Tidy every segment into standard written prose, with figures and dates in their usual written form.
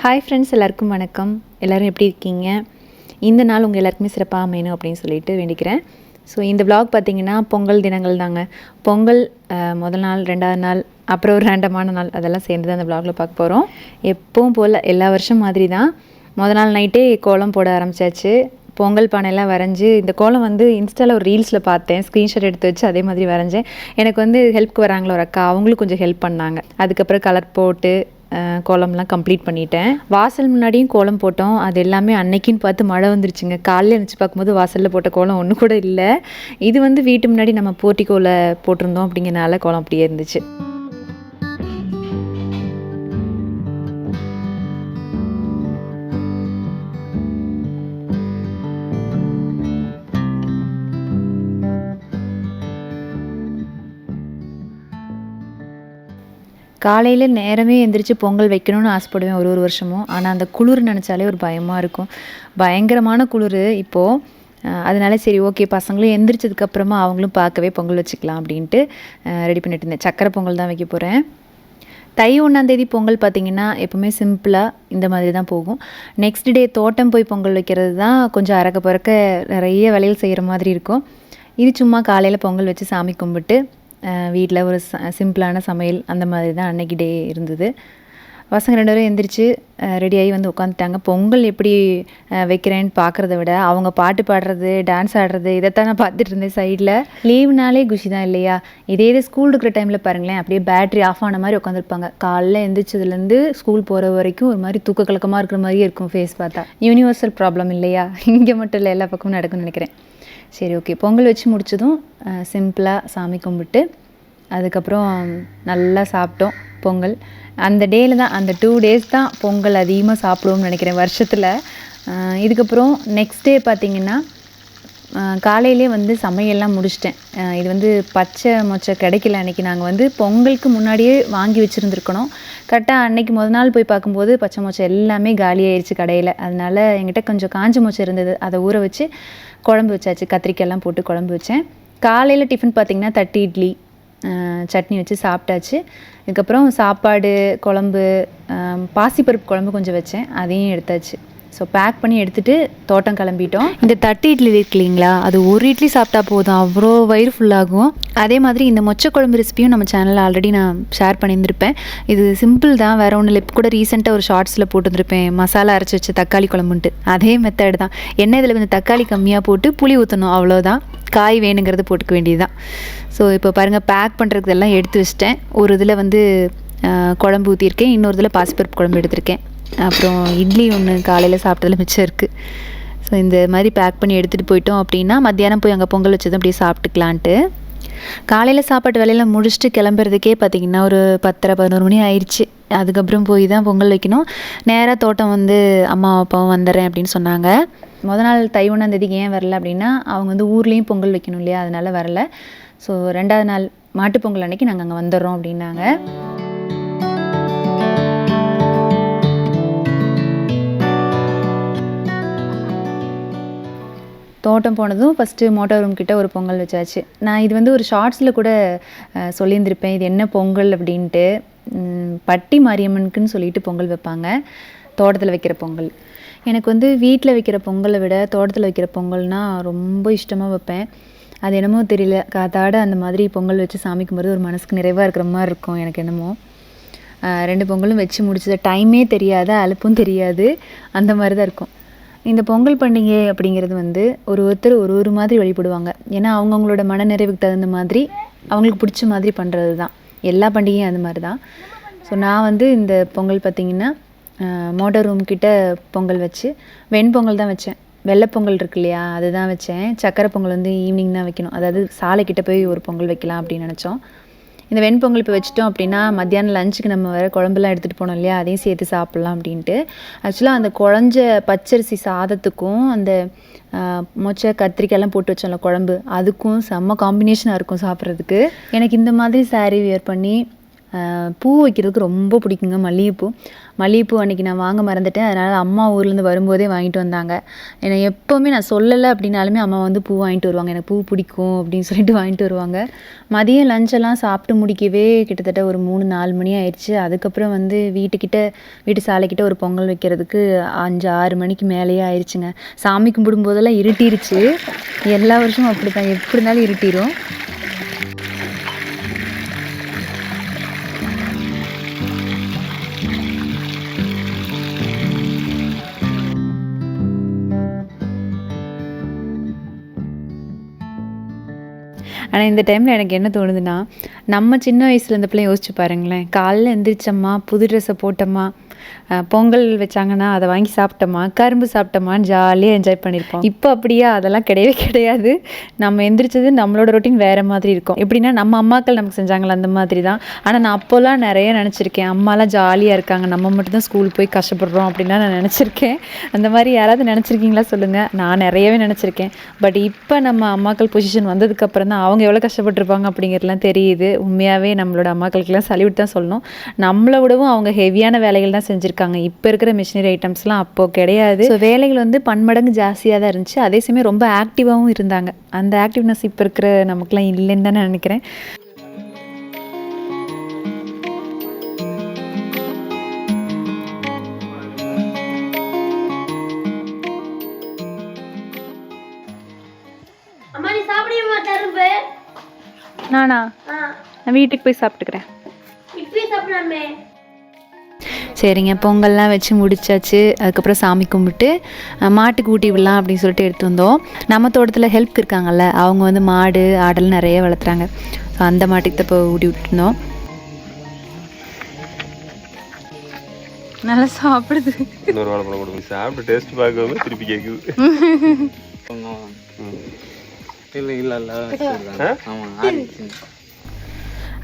Hi friends, எல்லாருக்கும் வணக்கம். எல்லோரும் எப்படி இருக்கீங்க? இந்த நாள் உங்கள் எல்லாருக்குமே சிறப்பாக அமையணும் அப்படின்னு சொல்லிட்டு வேண்டிக்கிறேன். ஸோ இந்த விலாக் பார்த்திங்கன்னா பொங்கல் தினங்கள் தாங்க. பொங்கல் முதல் நாள், 2வது நாள், அப்புறம் ஒரு ரேண்டமான நாள், அதெல்லாம் சேர்ந்து தான் அந்த விலாகில் பார்க்க போகிறோம். எப்பவும் போல் எல்லா வருஷம் மாதிரி தான் முதல் நாள் நைட்டே கோலம் போட ஆரம்பித்தாச்சு. பொங்கல் பானையெல்லாம் வரைஞ்சி, இந்த கோலம் வந்து இன்ஸ்டாவில் ஒரு ரீல்ஸில் பார்த்தேன், ஸ்க்ரீன்ஷாட் எடுத்து வச்சு அதே மாதிரி வரைஞ்சேன். எனக்கு வந்து ஹெல்ப்க்கு வராங்களோ ஒரு அக்கா, அவங்களும் கொஞ்சம் ஹெல்ப் பண்ணாங்க. அதுக்கப்புறம் கலர் போட்டு கோலம்லாம் கம்ப்ளீட் பண்ணிட்டேன். வாசல் முன்னாடியும் கோலம் போட்டோம். அது எல்லாமே அன்னைக்குன்னு பார்த்து மழை வந்துருச்சுங்க. காலையில் எழுந்துச்சு பார்க்கும்போது வாசலில் போட்ட கோலம் ஒன்று கூட இல்லை. இது வந்து வீட்டு முன்னாடி நம்ம போர்ட்டிகோவில் போட்டிருந்தோம் அப்படிங்கிறனால கோலம் அப்படியே இருந்துச்சு. காலையில் நேரமே எந்திரிச்சு பொங்கல் வைக்கணும்னு ஆசைப்படுவேன் ஒரு வருஷமும். ஆனால் அந்த குளிர் நினச்சாலே ஒரு பயமாக இருக்கும். பயங்கரமான குளிர் இப்போது. அதனால சரி, ஓகே, பசங்களும் எந்திரிச்சதுக்கப்புறமா அவங்களும் பார்க்கவே பொங்கல் வச்சுக்கலாம் அப்படின்ட்டு ரெடி பண்ணிட்டு இருந்தேன். சக்கரை பொங்கல் தான் வைக்க போகிறேன். தை 1ஆம் பொங்கல் பார்த்திங்கன்னா எப்போவுமே சிம்பிளாக இந்த மாதிரி தான் போகும். நெக்ஸ்ட் டே தோட்டம் போய் பொங்கல் வைக்கிறது தான் கொஞ்சம் அறக்க பறக்க நிறைய வேலைகள் செய்கிற மாதிரி இருக்கும். இது சும்மா காலையில் பொங்கல் வச்சு சாமி கும்பிட்டு வீட்டில் ஒரு சிம்பிளான சமையல் அந்த மாதிரி தான் அன்னைக்கு டே இருந்தது. பசங்க 2 பேரும் எந்திரிச்சு ரெடியாகி வந்து உட்காந்துட்டாங்க. பொங்கல் எப்படி வைக்கிறேன்னு பார்க்குறத விட அவங்க பாட்டு பாடுறது, டான்ஸ் ஆடுறது, இதைத்தான் நான் பார்த்துட்டு இருந்தேன் சைடில். லீவுனாலே குஷி தான் இல்லையா? இதே ஸ்கூல் இருக்கிற டைமில் பாருங்களேன், அப்படியே பேட்ரி ஆஃப் ஆன மாதிரி உட்காந்துருப்பாங்க. காலைல எந்திரிச்சதுலேருந்து ஸ்கூல் போகிற வரைக்கும் ஒரு மாதிரி தூக்க கலக்கமாக இருக்கிற மாதிரியே இருக்கும் ஃபேஸ் பார்த்தா. யூனிவர்சல் ப்ராப்ளம் இல்லையா? இங்கே மட்டும் இல்லை, எல்லா பக்கமும் நடக்கும்னு நினைக்கிறேன். சரி, ஓகே, பொங்கல் வச்சு முடித்ததும் சிம்பிளாக சாமி கும்பிட்டு அதுக்கப்புறம் நல்லா சாப்பிட்டோம் பொங்கல். அந்த டேயில் தான், அந்த 2 days தான் பொங்கல் அதிகமாக சாப்பிடுவோம்னு நினைக்கிறேன் வருஷத்தில். இதுக்கப்புறம் நெக்ஸ்ட் டே பார்த்திங்கன்னா காலையிலே வந்து சமையல்லாம் முடிச்சிட்டேன். இது வந்து பச்சை மொச்சை கிடைக்கல அன்றைக்கி. நாங்கள் வந்து பொங்கலுக்கு முன்னாடியே வாங்கி வச்சுருந்துருக்கணும். கரெக்டாக அன்றைக்கி முதல் நாள் போய் பார்க்கும்போது பச்சை மொச்சை எல்லாமே காலியாகிடுச்சு கடையில். அதனால் என்கிட்ட கொஞ்சம் காஞ்ச மொச்சை இருந்தது, அதை ஊற வச்சு குழம்பு வச்சாச்சு. கத்திரிக்காயெல்லாம் போட்டு குழம்பு வச்சேன். காலையில் டிஃபன் பார்த்திங்கன்னா தட்டு இட்லி, சட்னி வச்சு சாப்பிட்டாச்சு. இதுக்கப்புறம் சாப்பாடு, குழம்பு, பாசிப்பருப்பு குழம்பு கொஞ்சம் வச்சேன், அதையும் எடுத்தாச்சு. ஸோ பேக் பண்ணி எடுத்துகிட்டு தோட்டம் கிளம்பிட்டோம். இந்த தட்டு இட்லி இருக்கு இல்லைங்களா, அது ஒரு இட்லி சாப்பிட்டா போதும், அவ்வளோ வயிறு ஃபுல்லாகும். அதே மாதிரி இந்த மொச்சை குழம்பு ரெசிபியும் நம்ம சேனலில் ஆல்ரெடி நான் ஷேர் பண்ணியிருந்திருப்பேன். இது சிம்பிள் தான், வேறு ஒன்றும் இல்லை. இப்போ கூட ரீசெண்டாக ஒரு ஷார்ட்ஸில் போட்டுருந்துருப்பேன், மசாலா அரைச்சி வச்சு தக்காளி குழம்புன்ட்டு. அதே மெத்தட் தான். என்ன இதில் கொஞ்சம் தக்காளி கம்மியாக போட்டு புளி ஊற்றணும், அவ்வளோதான். காய் வேணுங்கிறது போட்டுக்க வேண்டியது தான். ஸோ இப்போ பாருங்கள், பேக் பண்ணுறதுக்கு எல்லாம் எடுத்து வச்சிட்டேன். ஒரு இதில் வந்து குழம்பு ஊற்றிருக்கேன், இன்னொரு இதில் பாசிப்பருப்பு குழம்பு எடுத்திருக்கேன். அப்புறம் இட்லி ஒன்று காலையில் சாப்பிட்டதில் மிச்சம் இருக்குது. ஸோ இந்த மாதிரி பேக் பண்ணி எடுத்துகிட்டு போயிட்டோம் அப்படின்னா மத்தியானம் போய் அங்கே பொங்கல் வச்சதும் அப்படியே சாப்பிட்டுக்கலான்ட்டு. காலையில் சாப்பாட்டு வேலையில் முடிச்சுட்டு கிளம்புறதுக்கே பார்த்திங்கன்னா ஒரு 10:30-11 மணி ஆயிடுச்சு. அதுக்கப்புறம் போய் தான் பொங்கல் வைக்கணும். நேராக தோட்டம் வந்து அம்மா அப்பாவும் வந்துடுறேன் அப்படின்னு சொன்னாங்க. முதல் நாள் தை 1ஆம் ஏன் வரல அப்படின்னா, அவங்க வந்து ஊர்லேயும் பொங்கல் வைக்கணும் இல்லையா, அதனால் வரல. ஸோ 2வது நாள் மாட்டுப்பொங்கல் அன்றைக்கி நாங்கள் அங்கே வந்துடுறோம் அப்படின்னாங்க. தோட்டம் போனதும் ஃபஸ்ட்டு மோட்டார் ரூம் கிட்டே ஒரு பொங்கல் வச்சாச்சு. நான் இது வந்து ஒரு ஷார்ட்ஸில் கூட சொல்லியிருந்திருப்பேன், இது என்ன பொங்கல் அப்படின்ட்டு. பட்டி மாரியம்மனுக்குன்னு சொல்லிட்டு பொங்கல் வைப்பாங்க, தோட்டத்தில் வைக்கிற பொங்கல். எனக்கு வந்து வீட்டில் வைக்கிற பொங்கலை விட தோட்டத்தில் வைக்கிற பொங்கல்னால் ரொம்ப இஷ்டமாக வைப்பேன். அது என்னமோ தெரியல, காத்தாட அந்த மாதிரி பொங்கல் வச்சு சாமி கும்பிட்றது ஒரு மனசுக்கு நிறைவாக இருக்கிற மாதிரி இருக்கும் எனக்கு என்னமோ. 2 பொங்கலும் வச்சு முடிச்சது டைமே தெரியாது, அலுப்பும் தெரியாது, அந்த மாதிரி தான் இருக்கும். இந்த பொங்கல் பண்டிகை அப்படிங்கிறது வந்து ஒருத்தர் ஒரு மாதிரி வழிபடுவாங்க. ஏன்னா அவங்கவுங்களோட மனநிறைவுக்கு தகுந்த மாதிரி அவங்களுக்கு பிடிச்ச மாதிரி பண்ணுறது தான். எல்லா பண்டிகையும் அது மாதிரி தான். ஸோ நான் வந்து இந்த பொங்கல் பார்த்திங்கன்னா மோட்டார் ரூம் கிட்டே பொங்கல் வச்சு வெண்பொங்கல் தான் வச்சேன். வெள்ளைப்பொங்கல் இருக்கு இல்லையா, அதுதான் வச்சேன். சக்கரை பொங்கல் வந்து ஈவினிங் தான் வைக்கணும், அதாவது சாலைக்கிட்ட போய் ஒரு பொங்கல் வைக்கலாம் அப்படின்னு நினச்சோம். இந்த வெண்பொங்கல் இப்போ வச்சிட்டோம் அப்படின்னா மத்தியானம் லஞ்சுக்கு நம்ம வேறு குழம்புலாம் எடுத்துகிட்டு போனோம் இல்லையா, அதையும் சேர்த்து சாப்பிட்லாம் அப்படின்ட்டு. ஆக்சுவலாக அந்த குழஞ்ச பச்சரிசி சாதத்துக்கும் அந்த மொச்சை கத்திரிக்காயெல்லாம் போட்டு வச்சோம்ல குழம்பு, அதுக்கும் செம்ம காம்பினேஷனாக இருக்கும் சாப்பிட்றதுக்கு. எனக்கு இந்த மாதிரி சாரீ வியர் பண்ணி பூ வைக்கிறதுக்கு ரொம்ப பிடிக்குங்க. மல்லிகைப்பூ அன்றைக்கி நான் வாங்க மறந்துட்டேன். அதனால் அம்மா ஊர்லேருந்து வரும்போதே வாங்கிட்டு வந்தாங்க. ஏன்னா எப்போவுமே நான் சொல்லலை அப்படின்னாலுமே அம்மா வந்து பூ வாங்கிட்டு வருவாங்க. எனக்கு பூ பிடிக்கும் அப்படின்னு சொல்லிட்டு வாங்கிட்டு வருவாங்க. மதியம் லஞ்செல்லாம் சாப்பிட்டு முடிக்கவே கிட்டத்தட்ட ஒரு 3-4 மணி ஆயிடுச்சு. அதுக்கப்புறம் வந்து வீட்டு சாலைக்கிட்ட ஒரு பொங்கல் வைக்கிறதுக்கு 5-6 மணிக்கு மேலேயே ஆயிடுச்சுங்க. சாமி கும்பிடும்போதெல்லாம் இருட்டிருச்சு. எல்லா வருஷமும் அப்படி தான், எப்படி இருந்தாலும் இருட்டிடும். ஆனால் இந்த டைமில் எனக்கு என்ன தோணுதுன்னா, நம்ம சின்ன வயசில் இந்த பிள்ளைங்க யோசிச்சு பாருங்களேன். காலைல எந்திரிச்சோம்மா, புது ட்ரெஸ்ஸை போட்டோம்மா, பொங்கல் வச்சாங்கன்னா அதை வாங்கி சாப்பிட்டோமா, கரும்பு சாப்பிட்டோமான்னு ஜாலியாக என்ஜாய் பண்ணியிருப்போம். இப்போ அப்படியா? அதெல்லாம் கிடையவே கிடையாது. நம்ம எந்திரிச்சது நம்மளோட ரொட்டீன் வேறு மாதிரி இருக்கும். எப்படின்னா நம்ம அம்மாக்கள் நமக்கு செஞ்சாங்களா அந்த மாதிரி தான். ஆனால் நான் அப்போல்லாம் நிறைய நினச்சிருக்கேன், அம்மாலாம் ஜாலியாக இருக்காங்க, நம்ம மட்டும்தான் ஸ்கூல் போய் கஷ்டப்படுறோம் அப்படின்லாம் நான் நினச்சிருக்கேன். அந்த மாதிரி யாராவது நினச்சிருக்கீங்களா சொல்லுங்கள். நான் நிறையவே நினச்சிருக்கேன். பட் இப்போ நம்ம அம்மாக்கள் பொசிஷன் வந்ததுக்கப்புறம் தான் அவங்க எவ்வளோ கஷ்டப்பட்டுருப்பாங்க அப்படிங்கிறதுலாம் தெரியுது. உண்மையாகவே நம்மளோட அம்மாக்களுக்கெல்லாம் சல்யூட் தான் சொல்லணும். நம்மளை விடவும் அவங்க ஹெவியான வேலைகள் தான் செஞ்சுருக்காங்க. இப்போ இருக்கிற மிஷினரி ஐட்டம்ஸ்லாம் அப்போது கிடையாது. ஸோ வேலைகள் வந்து பன்மடங்கு ஜாஸ்தியாக தான் இருந்துச்சு. அதே சமயம் ரொம்ப ஆக்டிவாகவும் இருந்தாங்க. அந்த ஆக்டிவ்னஸ் இப்போ இருக்கிற நமக்குலாம் இல்லைன்னு தான் நான் நினைக்கிறேன். நானா? நான் வீட்டுக்கு போய் சாப்பிட்டுக்கிறேன். சரிங்க, பொங்கல்லாம் வச்சு முடிச்சாச்சு. அதுக்கப்புறம் சாமி கும்பிட்டு மாட்டுக்கு ஊட்டி விடலாம் அப்படின்னு சொல்லிட்டு எடுத்து வந்தோம். நம்ம தோட்டத்தில் ஹெல்ப் இருக்காங்கல்ல, அவங்க வந்து மாடு ஆடல் நிறைய வளர்த்துறாங்க. ஸோ அந்த மாட்டுக்கு தான் இப்போ ஊட்டி விட்டுருந்தோம். நல்லா சாப்பிடுது. இன்னொரு வாழைப்பழம் கொடுங்க. சாப்பிட்டு டேஸ்ட் பார்க்கவும் திருப்பி கேட்குது.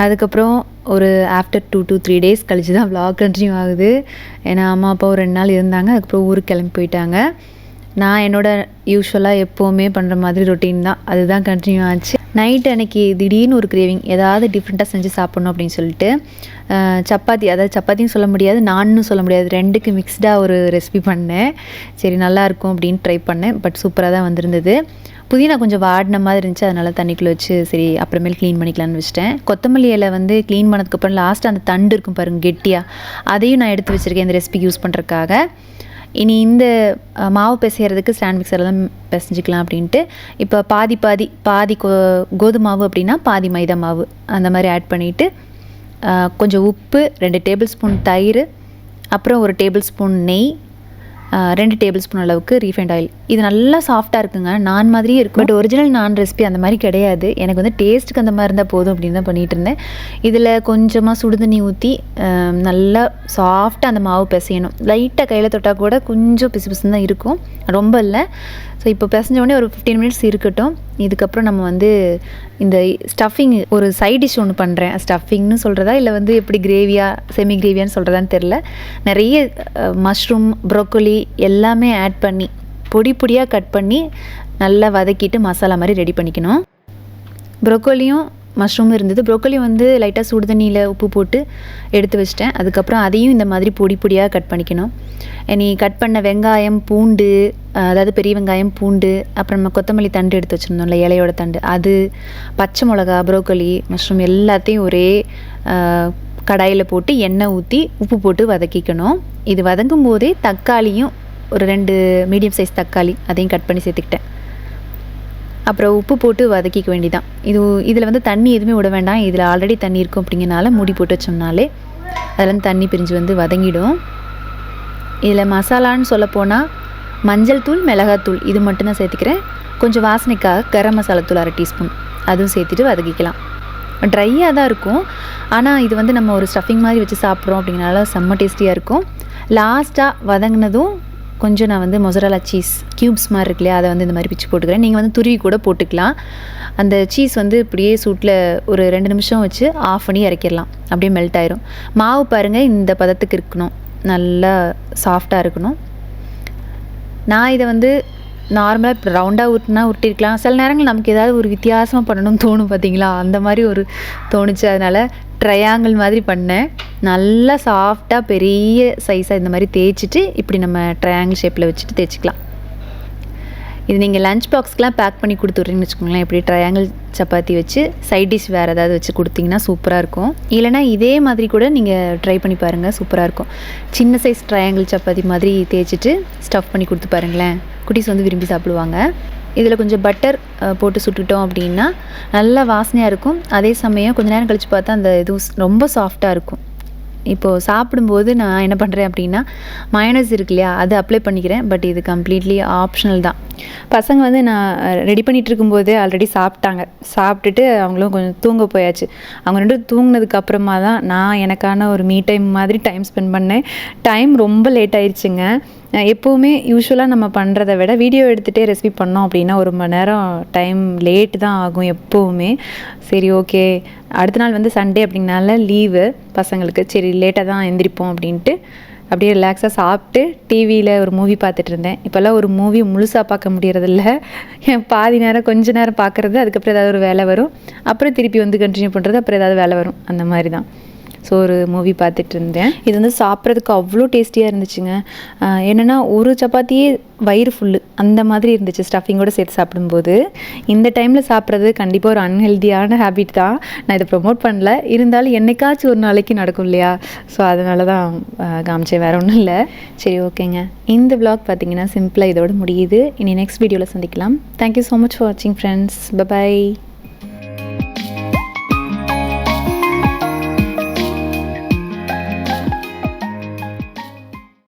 அதுக்கப்புறம் ஒரு ஆஃப்டர் 2 to 3 days கழிச்சு தான் vlog கண்டினியூ ஆகுது. ஏன்னா அம்மா அப்பா ஒரு 2 நாள் இருந்தாங்க. அதுக்கப்புறம் ஊருக்கு கிளம்பி போயிட்டாங்க. நான் என்னோடய யூஸ்வலாக எப்போவுமே பண்ணுற மாதிரி ரொட்டீன் தான், அதுதான் கண்டினியூ ஆச்சு. நைட்டு அன்றைக்கி திடீர்னு ஒரு கிரேவிங், ஏதாவது டிஃப்ரெண்ட்டாக செஞ்சு சாப்பிட்ணும் அப்படின்னு சொல்லிட்டு சப்பாத்தி, அதாவது சப்பாத்தின்னு சொல்ல முடியாது, நான்னு சொல்ல முடியாது, 2க்கு மிக்ஸ்டாக ஒரு ரெசிபி பண்ணேன். சரி நல்லாயிருக்கும் அப்படின்னு ட்ரை பண்ணேன். பட் சூப்பராக தான் வந்திருந்தது. புதினா கொஞ்சம் வாடின மாதிரி இருந்துச்சு, அதனால் தண்ணிக்குள்ளே வச்சு சரி அப்புறமேல் க்ளீன் பண்ணிக்கலான்னு வச்சுட்டேன். கொத்தமல்லி இலை வந்து க்ளீன் பண்ணதுக்கப்புறம் லாஸ்ட்டு அந்த தண்டு இருக்கும் பாருங்கள் கெட்டியாக, அதையும் நான் எடுத்து வச்சுருக்கேன் இந்த ரெசிபிக்கு யூஸ் பண்ணுறதுக்காக. இனி இந்த மாவு பிசைகிறதுக்கு ஸ்டாண்ட் மிக்சரில் தான் பிசைஞ்சிக்கலாம் அப்படின்ட்டு இப்போ பாதி கோதுமை மாவு அப்படின்னா பாதி மைதா மாவு அந்த மாதிரி ஆட் பண்ணிவிட்டு கொஞ்சம் உப்பு, 2 டேபிள் ஸ்பூன் தயிர், அப்புறம் 1 டேபிள் ஸ்பூன் நெய், 2 டேபிள் ஸ்பூன் அளவுக்கு ரீஃபைண்ட் ஆயில். இது நல்லா சாஃப்டாக இருக்குங்க, நான் மாதிரியே இருக்கும். பட் ஒரிஜினல் நான் ரெசிபி அந்த மாதிரி கிடையாது. எனக்கு வந்து டேஸ்ட்டுக்கு அந்த மாதிரி இருந்தால் போதும் அப்படின்னு தான் பண்ணிகிட்டு இருந்தேன். இதில் கொஞ்சமாக சுடுதண்ணி ஊற்றி நல்லா சாஃப்டாக அந்த மாவு பிசையணும். லைட்டாக கையில் தொட்டால் கூட கொஞ்சம் பிசு பிசுன்னு தான் இருக்கும், ரொம்ப இல்லை. ஸோ இப்போ பிசைஞ்சோடனே ஒரு 15 மினிட்ஸ் இருக்கட்டும். இதுக்கப்புறம் நம்ம வந்து இந்த ஸ்டஃபிங் ஒரு சைட் டிஷ் ஒன்று பண்ணுறேன். ஸ்டஃபிங்னு சொல்கிறதா இல்லை வந்து எப்படி கிரேவியாக செமி கிரேவியான்னு சொல்கிறதான்னு தெரில. நிறைய மஷ்ரூம், ப்ரோக்கோலி எல்லாமே ஆட் பண்ணி பொடியாக கட் பண்ணி நல்லா வதக்கிட்டு மசாலா மாதிரி ரெடி பண்ணிக்கணும். ப்ரோக்கோலியும் மஷ்ரூமும் இருந்தது. ப்ரோக்கோலி வந்து லைட்டாக சுடு தண்ணியில் உப்பு போட்டு எடுத்து வச்சிட்டேன். அதுக்கப்புறம் அதையும் இந்த மாதிரி பொடியாக கட் பண்ணிக்கணும். நீ கட் பண்ண வெங்காயம், பூண்டு, அதாவது பெரிய வெங்காயம், பூண்டு, அப்புறம் நம்ம கொத்தமல்லி தண்டு எடுத்து வச்சுருந்தோம்ல, இலையோட தண்டு, அது, பச்சை மிளகா, ப்ரோக்கோலி, மஷ்ரூம் எல்லாத்தையும் ஒரே கடாயில் போட்டு எண்ணெய் ஊற்றி உப்பு போட்டு வதக்கிக்கணும். இது வதங்கும் போதே தக்காளியும் ஒரு 2 மீடியம் சைஸ் தக்காளி அதையும் கட் பண்ணி சேர்த்துக்கிட்டேன். அப்புறம் உப்பு போட்டு வதக்கிக்க வேண்டிதான். இதில் வந்து தண்ணி எதுவுமே விட வேண்டாம். இதில் ஆல்ரெடி தண்ணி இருக்கும் அப்படிங்கிறனால மூடி போட்டு வச்சோம்னாலே அதில் தண்ணி பிரிஞ்சு வந்து வதங்கிடும். இதில் மசாலான்னு சொல்லப்போனால் மஞ்சள் தூள், மிளகாத்தூள் இது மட்டும்தான் சேர்த்துக்கிறேன். கொஞ்சம் வாசனைக்காக கரம் மசாலா தூள் 1/2 டீஸ்பூன் அதுவும் சேர்த்துட்டு வதக்கிக்கலாம். ட்ரையாக தான் இருக்கும், ஆனால் இது வந்து நம்ம ஒரு ஸ்டஃபிங் மாதிரி வச்சு சாப்பிட்றோம் அப்படிங்கிறனால செம்ம டேஸ்டியாக இருக்கும். லாஸ்ட்டாக வதங்கினதும் கொஞ்சம் நான் வந்து மொசரலா சீஸ் க்யூப்ஸ் மாதிரி இருக்கு இல்லையா, அதை வந்து இந்த மாதிரி பிச்சு போட்டுக்கிறேன். நீங்கள் வந்து துருவி கூட போட்டுக்கலாம். அந்த சீஸ் வந்து இப்படியே சூட்டில் ஒரு 2 நிமிஷம் வச்சு ஆஃப் பண்ணி இறக்கிடலாம், அப்படியே மெல்ட் ஆயிரும். மாவு பாருங்கள் இந்த பதத்துக்கு இருக்கணும், நல்லா சாஃப்டாக இருக்கணும். நான் இதை வந்து நார்மலாக இப்போ ரவுண்டாக உருட்டிருக்கலாம். சில நேரங்கள் நமக்கு ஏதாவது ஒரு வித்தியாசமாக பண்ணணும்னு தோணும் பார்த்தீங்களா, அந்த மாதிரி ஒரு தோணுச்சு. அதனால் ட்ரையாங்கிள் மாதிரி பண்ணேன். நல்லா சாஃப்டாக பெரிய சைஸாக இந்த மாதிரி தேய்ச்சிட்டு இப்படி நம்ம ட்ரையாங்கிள் ஷேப்பில் வச்சுட்டு தேய்ச்சிக்கலாம். இது நீங்கள் லஞ்ச் பாக்ஸ்க்கெலாம் பேக் பண்ணி கொடுத்துட்றீங்கன்னு வச்சுக்கோங்களேன். இப்படி ட்ரையாங்கிள் சப்பாத்தி வச்சு சைட் டிஷ் வேறு ஏதாவது வச்சு கொடுத்தீங்கன்னா சூப்பராக இருக்கும். இல்லைனா இதே மாதிரி கூட நீங்கள் ட்ரை பண்ணி பாருங்கள், சூப்பராக இருக்கும். சின்ன சைஸ் ட்ரையாங்கிள் சப்பாத்தி மாதிரி தேய்ச்சிட்டு ஸ்டஃப் பண்ணி கொடுத்து பாருங்களேன். குட்டீஸ் வந்து விரும்பி சாப்பிடுவாங்க. இதில் கொஞ்சம் பட்டர் போட்டு சுட்டுட்டோம் அப்படின்னா நல்லா வாசனையாக இருக்கும். அதே சமயம் கொஞ்சம் நேரம் கழித்து பார்த்தா அந்த இது ரொம்ப சாஃப்டாக இருக்கும். இப்போது சாப்பிடும்போது நான் என்ன பண்ணுறேன் அப்படின்னா மயோனைஸ் இருக்கு இல்லையா, அது அப்ளை பண்ணிக்கிறேன். பட் இது கம்ப்ளீட்லி ஆப்ஷனல் தான். பசங்க வந்து நான் ரெடி பண்ணிகிட்டு இருக்கும்போதே ஆல்ரெடி சாப்பிட்டாங்க. சாப்பிட்டுட்டு அவங்களும் கொஞ்சம் தூங்க போயாச்சு. அவங்க ரெண்டும் தூங்கினதுக்கு அப்புறமா தான் நான் எனக்கான ஒரு மீ டைம் மாதிரி டைம் ஸ்பெண்ட் பண்ணேன். டைம் ரொம்ப லேட் ஆயிடுச்சுங்க. எப்போவுமே யூஸ்வலாக நம்ம பண்ணுறதை விட வீடியோ எடுத்துகிட்டே ரெசிபி பண்ணோம் அப்படின்னா 1 மணி நேரம் டைம் லேட்டு தான் ஆகும் எப்போவுமே. சரி ஓகே, அடுத்த நாள் வந்து சண்டே அப்படிங்கனால லீவு பசங்களுக்கு. சரி லேட்டாக தான் எந்திரிப்போம் அப்படின்ட்டு அப்படியே ரிலாக்ஸாக சாப்பிட்டு டிவியில் ஒரு மூவி பார்த்துட்டு இருந்தேன். இப்போல்லாம் ஒரு மூவி முழுசாக பார்க்க முடியறதில்ல. பாதி நேரம் கொஞ்ச நேரம் பார்க்குறது, அதுக்கப்புறம் ஏதாவது ஒரு வேலை வரும், அப்புறம் திருப்பி வந்து கண்டினியூ பண்ணுறது, அப்புறம் ஏதாவது வேலை வரும், அந்த மாதிரி தான். ஸோ ஒரு மூவி பார்த்துட்டு இருந்தேன். இது வந்து சாப்பிட்றதுக்கு அவ்வளோ டேஸ்டியாக இருந்துச்சுங்க. என்னென்னா ஒரு சப்பாத்தியே வயிறு ஃபுல்லு அந்த மாதிரி இருந்துச்சு ஸ்டஃபிங்கோடு சேர்த்து சாப்பிடும்போது. இந்த டைமில் சாப்பிட்றது கண்டிப்பாக ஒரு அன்ஹெல்தியான ஹேபிட் தான். நான் இதை ப்ரொமோட் பண்ணல, இருந்தாலும் என்னைக்காச்சும் ஒரு நாளைக்கு நடக்கும் இல்லையா, ஸோ அதனால தான் காமிச்சேன், வேறு ஒன்றும் இல்லை. சரி ஓகேங்க, இந்த விளாக் பார்த்தீங்கன்னா சிம்பிளாக இதோட முடியுது. இனி நெக்ஸ்ட் வீடியோவில் சந்திக்கலாம். தேங்க்யூ ஸோ மச் ஃபார் வாட்சிங் ஃப்ரெண்ட்ஸ். பை.